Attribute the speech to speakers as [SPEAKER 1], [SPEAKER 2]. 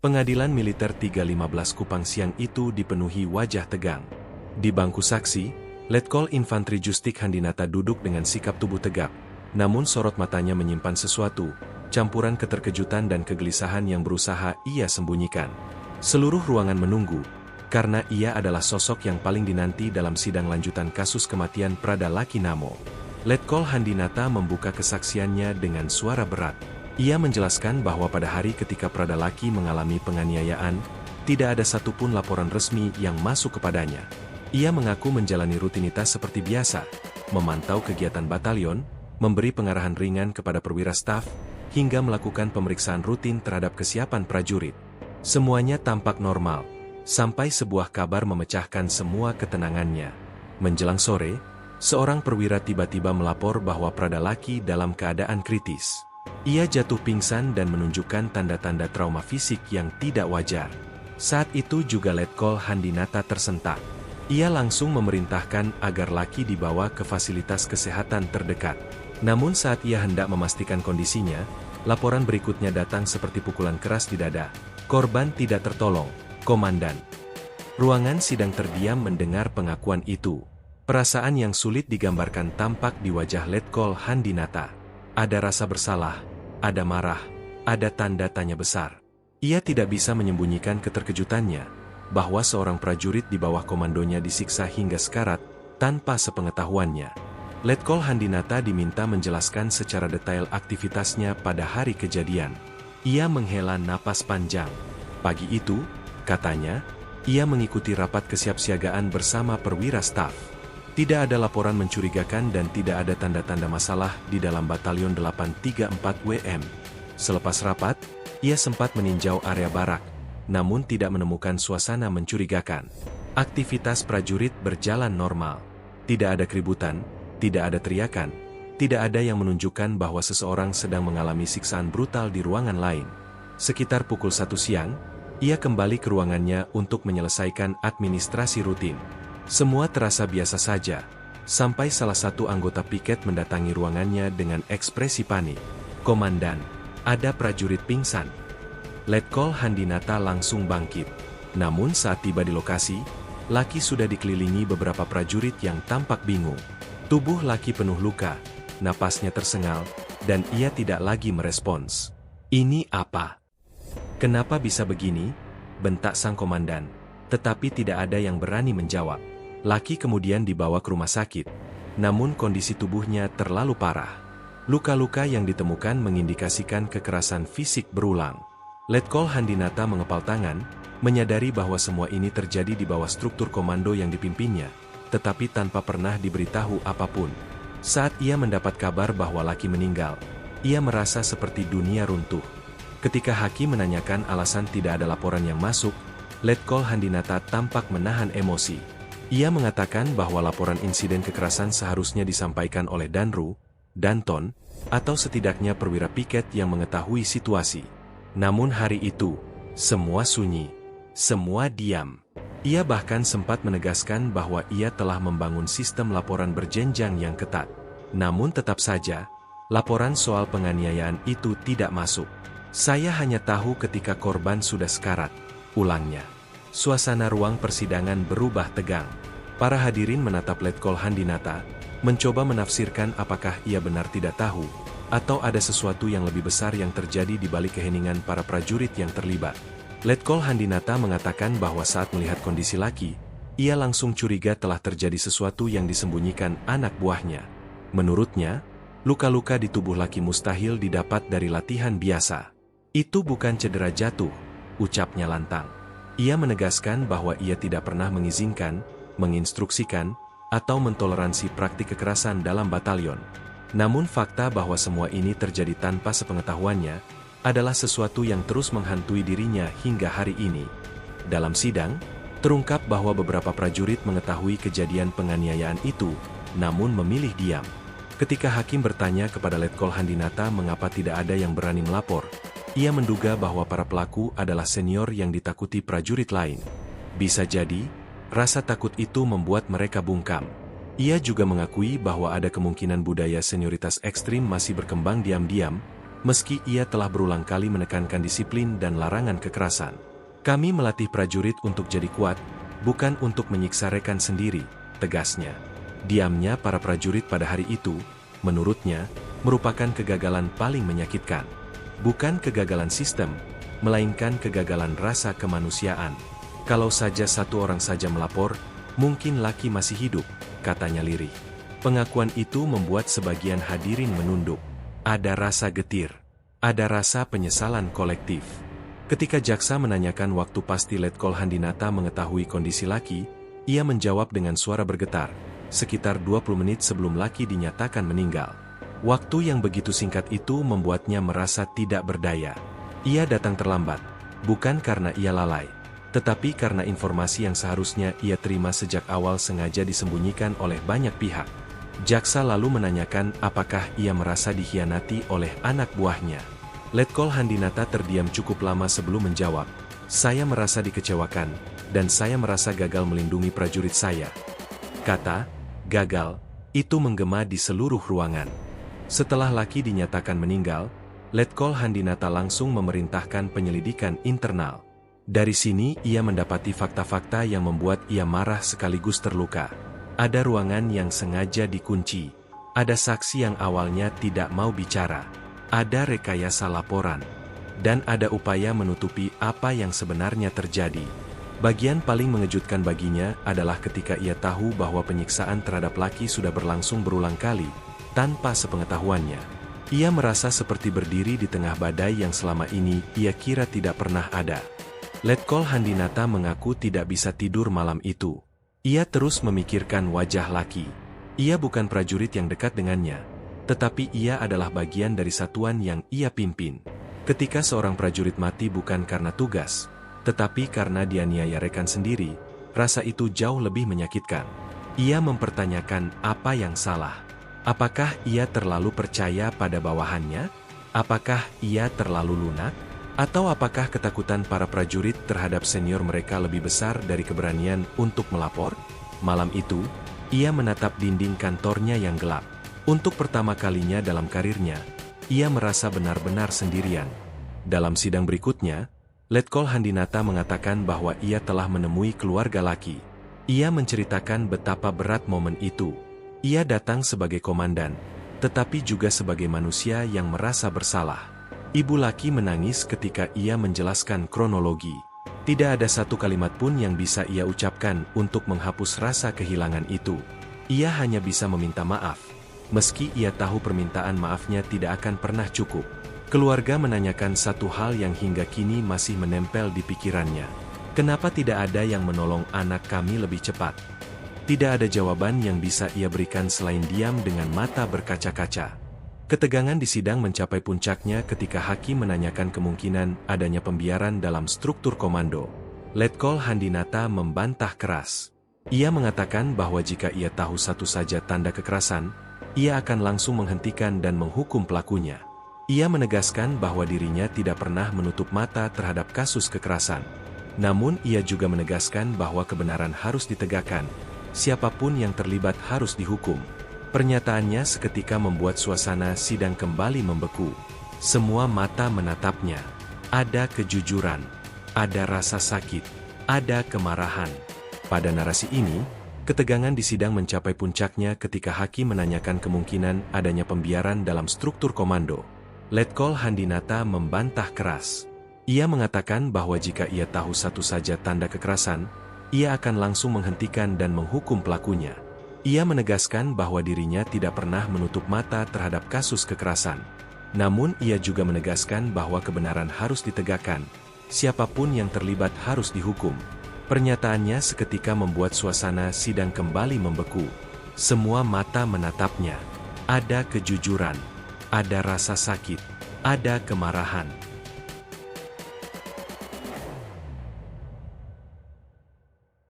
[SPEAKER 1] Pengadilan Militer 315 Kupang siang itu dipenuhi wajah tegang. Di bangku saksi, Letkol Infantri Justik Handinata duduk dengan sikap tubuh tegap, namun sorot matanya menyimpan sesuatu, campuran keterkejutan dan kegelisahan yang berusaha ia sembunyikan. Seluruh ruangan menunggu, karena ia adalah sosok yang paling dinanti dalam sidang lanjutan kasus kematian Prada Laki Namo. Letkol Handinata membuka kesaksiannya dengan suara berat. Ia menjelaskan bahwa pada hari ketika Prada Laki mengalami penganiayaan, tidak ada satupun laporan resmi yang masuk kepadanya. Ia mengaku menjalani rutinitas seperti biasa, memantau kegiatan batalion, memberi pengarahan ringan kepada perwira staf, hingga melakukan pemeriksaan rutin terhadap kesiapan prajurit. Semuanya tampak normal, sampai sebuah kabar memecahkan semua ketenangannya. Menjelang sore, seorang perwira tiba-tiba melapor bahwa Prada Laki dalam keadaan kritis. Ia jatuh pingsan dan menunjukkan tanda-tanda trauma fisik yang tidak wajar. Saat itu juga Letkol Handinata tersentak. Ia langsung memerintahkan agar Laki dibawa ke fasilitas kesehatan terdekat. Namun saat ia hendak memastikan kondisinya, laporan berikutnya datang seperti pukulan keras di dada. Korban tidak tertolong, Komandan. Ruangan sidang terdiam mendengar pengakuan itu. Perasaan yang sulit digambarkan tampak di wajah Letkol Handinata. Ada rasa bersalah, ada marah, ada tanda tanya besar. Ia tidak bisa menyembunyikan keterkejutannya, bahwa seorang prajurit di bawah komandonya disiksa hingga sekarat, tanpa sepengetahuannya. Letkol Handinata diminta menjelaskan secara detail aktivitasnya pada hari kejadian. Ia menghela napas panjang. Pagi itu, katanya, ia mengikuti rapat kesiapsiagaan bersama perwira staf. Tidak ada laporan mencurigakan dan tidak ada tanda-tanda masalah di dalam Batalion 834 WM. Selepas rapat, ia sempat meninjau area barak, namun tidak menemukan suasana mencurigakan. Aktivitas prajurit berjalan normal. Tidak ada keributan, tidak ada teriakan, tidak ada yang menunjukkan bahwa seseorang sedang mengalami siksaan brutal di ruangan lain. Sekitar pukul 1 siang, ia kembali ke ruangannya untuk menyelesaikan administrasi rutin. Semua terasa biasa saja, sampai salah satu anggota piket mendatangi ruangannya dengan ekspresi panik. Komandan, ada prajurit pingsan. Letkol Handinata langsung bangkit. Namun saat tiba di lokasi, Laki sudah dikelilingi beberapa prajurit yang tampak bingung. Tubuh Laki penuh luka, napasnya tersengal, dan ia tidak lagi merespons. Ini apa? Kenapa bisa begini? Bentak sang komandan. Tetapi tidak ada yang berani menjawab. Laki kemudian dibawa ke rumah sakit, namun kondisi tubuhnya terlalu parah. Luka-luka yang ditemukan mengindikasikan kekerasan fisik berulang. Letkol Handinata mengepal tangan, menyadari bahwa semua ini terjadi di bawah struktur komando yang dipimpinnya, tetapi tanpa pernah diberitahu apapun. Saat ia mendapat kabar bahwa Laki meninggal, ia merasa seperti dunia runtuh. Ketika hakim menanyakan alasan tidak ada laporan yang masuk, Letkol Handinata tampak menahan emosi. Ia mengatakan bahwa laporan insiden kekerasan seharusnya disampaikan oleh Danru, Danton, atau setidaknya perwira piket yang mengetahui situasi. Namun hari itu, semua sunyi, semua diam. Ia bahkan sempat menegaskan bahwa ia telah membangun sistem laporan berjenjang yang ketat. Namun tetap saja, laporan soal penganiayaan itu tidak masuk. Saya hanya tahu ketika korban sudah sekarat, ulangnya. Suasana ruang persidangan berubah tegang. Para hadirin menatap Letkol Handinata, mencoba menafsirkan apakah ia benar tidak tahu, atau ada sesuatu yang lebih besar yang terjadi di balik keheningan para prajurit yang terlibat. Letkol Handinata mengatakan bahwa saat melihat kondisi Laki, ia langsung curiga telah terjadi sesuatu yang disembunyikan anak buahnya. Menurutnya, luka-luka di tubuh Laki mustahil didapat dari latihan biasa. Itu bukan cedera jatuh, ucapnya lantang. Ia menegaskan bahwa ia tidak pernah mengizinkan, menginstruksikan, atau mentoleransi praktik kekerasan dalam batalion. Namun fakta bahwa semua ini terjadi tanpa sepengetahuannya, adalah sesuatu yang terus menghantui dirinya hingga hari ini. Dalam sidang, terungkap bahwa beberapa prajurit mengetahui kejadian penganiayaan itu, namun memilih diam. Ketika hakim bertanya kepada Letkol Handinata mengapa tidak ada yang berani melapor, ia menduga bahwa para pelaku adalah senior yang ditakuti prajurit lain. Bisa jadi, rasa takut itu membuat mereka bungkam. Ia juga mengakui bahwa ada kemungkinan budaya senioritas ekstrim masih berkembang diam-diam, Meski ia telah berulang kali menekankan disiplin dan larangan kekerasan. Kami melatih prajurit untuk jadi kuat, bukan untuk menyiksa rekan sendiri, tegasnya. Diamnya para prajurit pada hari itu, menurutnya, merupakan kegagalan paling menyakitkan. Bukan kegagalan sistem, melainkan kegagalan rasa kemanusiaan. Kalau saja satu orang saja melapor, mungkin Lucky masih hidup, katanya lirih. Pengakuan itu membuat sebagian hadirin menunduk. Ada rasa getir. Ada rasa penyesalan kolektif. Ketika jaksa menanyakan waktu pasti Letkol Handinata mengetahui kondisi Lucky, ia menjawab dengan suara bergetar, sekitar 20 menit sebelum Lucky dinyatakan meninggal. Waktu yang begitu singkat itu membuatnya merasa tidak berdaya. Ia datang terlambat, bukan karena ia lalai, tetapi karena informasi yang seharusnya ia terima sejak awal sengaja disembunyikan oleh banyak pihak. Jaksa lalu menanyakan apakah ia merasa dikhianati oleh anak buahnya. Letkol Handinata terdiam cukup lama sebelum menjawab, "Saya merasa dikecewakan, dan saya merasa gagal melindungi prajurit saya." Kata "gagal" itu menggema di seluruh ruangan. Setelah Lucky dinyatakan meninggal, Letkol Handinata langsung memerintahkan penyelidikan internal. Dari sini ia mendapati fakta-fakta yang membuat ia marah sekaligus terluka. Ada ruangan yang sengaja dikunci. Ada saksi yang awalnya tidak mau bicara. Ada rekayasa laporan. Dan ada upaya menutupi apa yang sebenarnya terjadi. Bagian paling mengejutkan baginya adalah ketika ia tahu bahwa penyiksaan terhadap Lucky sudah berlangsung berulang kali, tanpa sepengetahuannya. Ia merasa seperti berdiri di tengah badai yang selama ini ia kira tidak pernah ada. Letkol Handinata mengaku tidak bisa tidur malam itu. Ia terus memikirkan wajah Lucky. Ia bukan prajurit yang dekat dengannya, tetapi ia adalah bagian dari satuan yang ia pimpin. Ketika seorang prajurit mati bukan karena tugas, tetapi karena dianiaya rekan sendiri, rasa itu jauh lebih menyakitkan. Ia mempertanyakan apa yang salah. Apakah ia terlalu percaya pada bawahannya? Apakah ia terlalu lunak? Atau apakah ketakutan para prajurit terhadap senior mereka lebih besar dari keberanian untuk melapor? Malam itu, ia menatap dinding kantornya yang gelap. Untuk pertama kalinya dalam karirnya, ia merasa benar-benar sendirian. Dalam sidang berikutnya, Letkol Handinata mengatakan bahwa ia telah menemui keluarga Lucky. Ia menceritakan betapa berat momen itu. Ia datang sebagai komandan, tetapi juga sebagai manusia yang merasa bersalah. Ibu Lucky menangis ketika ia menjelaskan kronologi. Tidak ada satu kalimat pun yang bisa ia ucapkan untuk menghapus rasa kehilangan itu. Ia hanya bisa meminta maaf, meski ia tahu permintaan maafnya tidak akan pernah cukup. Keluarga menanyakan satu hal yang hingga kini masih menempel di pikirannya. Kenapa tidak ada yang menolong anak kami lebih cepat? Tidak ada jawaban yang bisa ia berikan selain diam dengan mata berkaca-kaca. Ketegangan di sidang mencapai puncaknya ketika hakim menanyakan kemungkinan adanya pembiaran dalam struktur komando. Letkol Handinata membantah keras. Ia mengatakan bahwa jika ia tahu satu saja tanda kekerasan, ia akan langsung menghentikan dan menghukum pelakunya. Ia menegaskan bahwa dirinya tidak pernah menutup mata terhadap kasus kekerasan. Namun ia juga menegaskan bahwa kebenaran harus ditegakkan. Siapapun yang terlibat harus dihukum. Pernyataannya seketika membuat suasana sidang kembali membeku. Semua mata menatapnya. Ada kejujuran, ada rasa sakit, ada kemarahan. Pada narasi ini, ketegangan di sidang mencapai puncaknya ketika hakim menanyakan kemungkinan adanya pembiaran dalam struktur komando. Letkol Handinata membantah keras. Ia mengatakan bahwa jika ia tahu satu saja tanda kekerasan, ia akan langsung menghentikan dan menghukum pelakunya. Ia menegaskan bahwa dirinya tidak pernah menutup mata terhadap kasus kekerasan. Namun ia juga menegaskan bahwa kebenaran harus ditegakkan. Siapapun yang terlibat harus dihukum. Pernyataannya seketika membuat suasana sidang kembali membeku. Semua mata menatapnya. Ada kejujuran, ada rasa sakit, ada kemarahan.